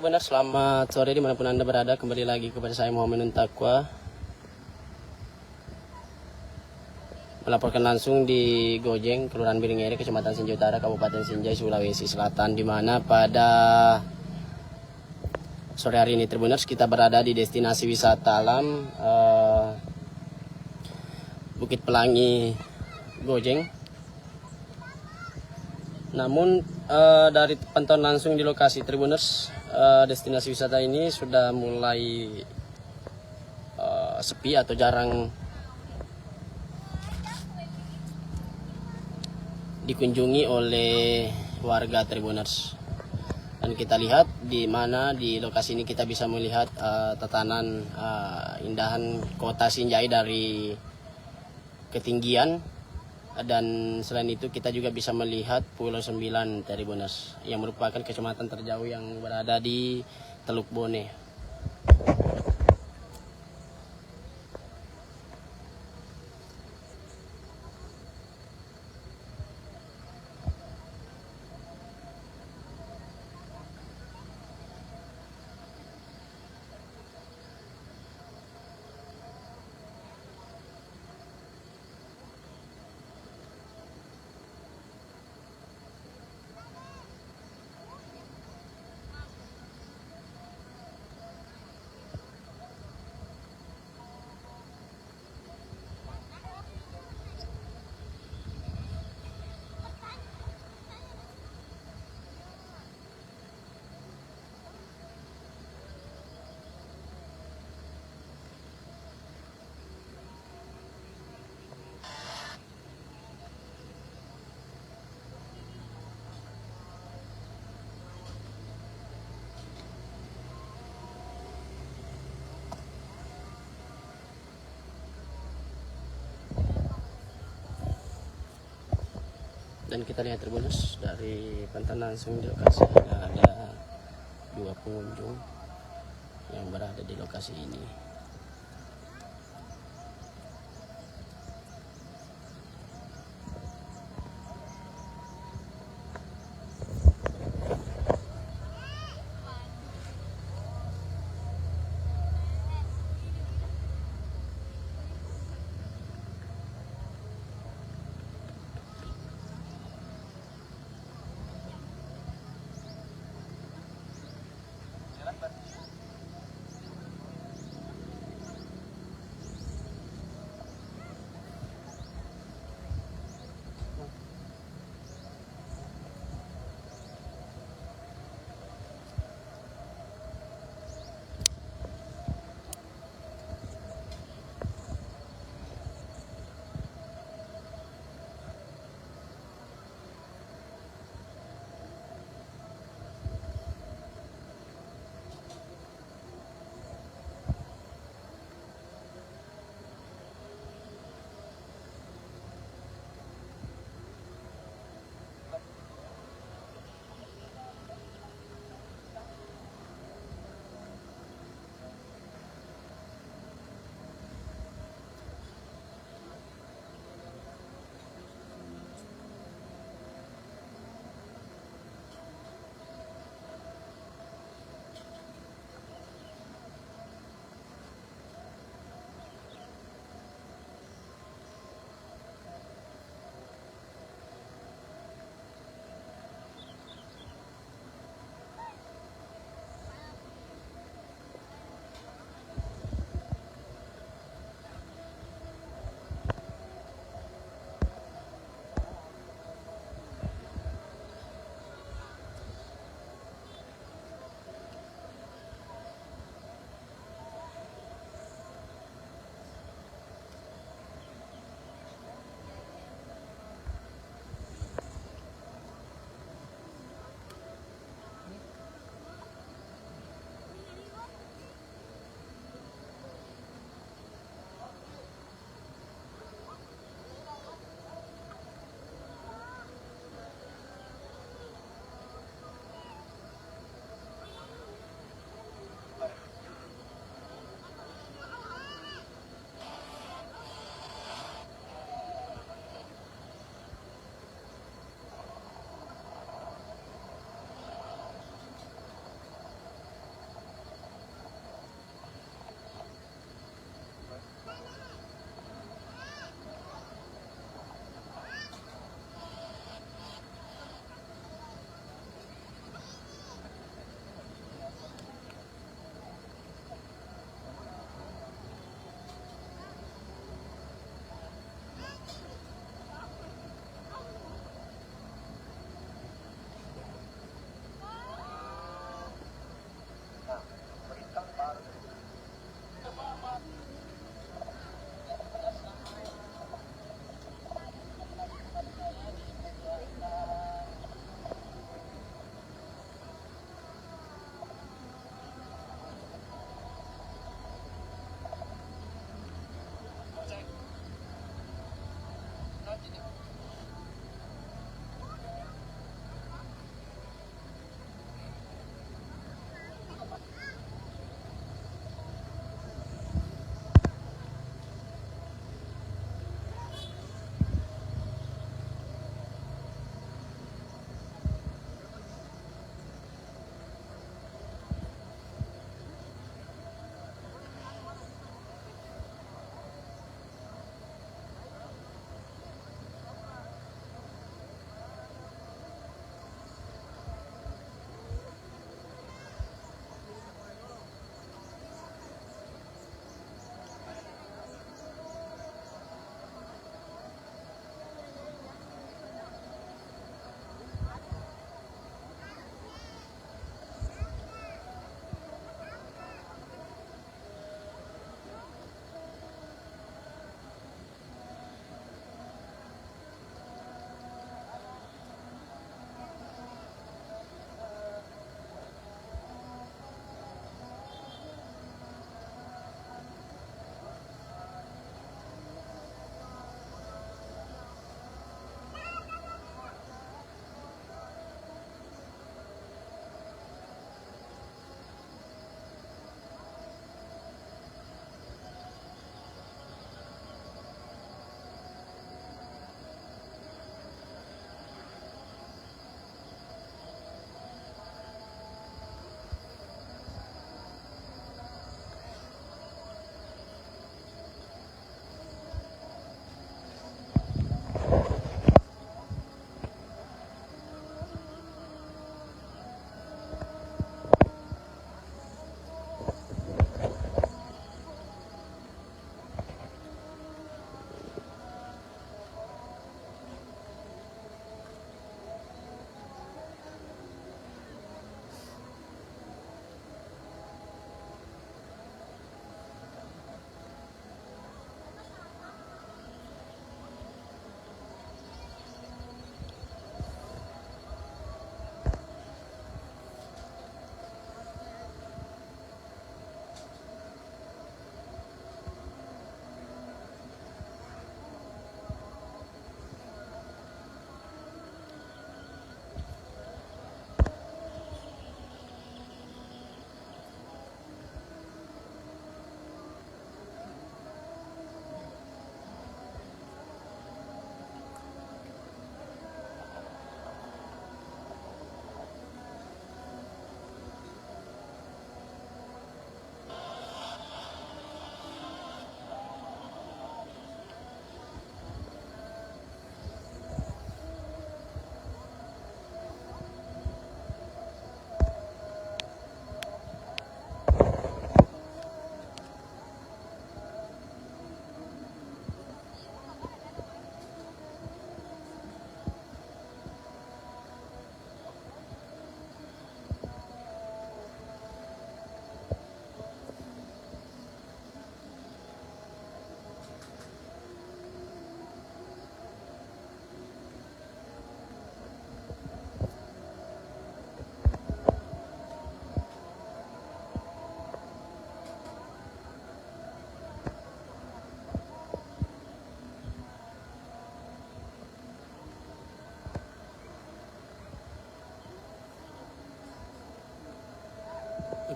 Tribuners, selamat sore dimanapun Anda berada. Kembali lagi kepada saya Muhammad Takwa, melaporkan langsung di Gojeng, Kelurahan Biringeri, Kecamatan Sinjai Utara, Kabupaten Sinjai, Sulawesi Selatan, di mana pada sore hari ini Tribuners kita berada di destinasi wisata alam Bukit Pelangi Gojeng. Namun dari pantauan langsung di lokasi Tribuners, destinasi wisata ini sudah mulai sepi atau jarang dikunjungi oleh warga Tribuners. Dan kita lihat di mana di lokasi ini kita bisa melihat tatanan indahan kota Sinjai dari ketinggian. Dan selain itu kita juga bisa melihat Pulau Sembilan Tribuners, yang merupakan kecamatan terjauh yang berada di Teluk Bone. Dan kita lihat Tribuners, dari pantauan langsung di lokasi ada dua pengunjung yang berada di lokasi ini.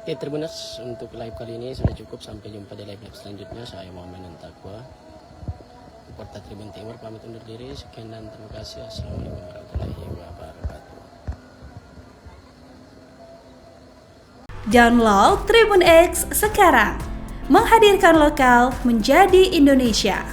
Oke Tribuners, untuk live kali ini sudah cukup. Sampai jumpa di live selanjutnya. Saya Muhammad Nantakwa, Porta Tribun Timur, pamit undur diri. Sekian dan terima kasih. Assalamualaikum warahmatullahi wabarakatuh. Download Tribun X sekarang, menghadirkan lokal menjadi Indonesia.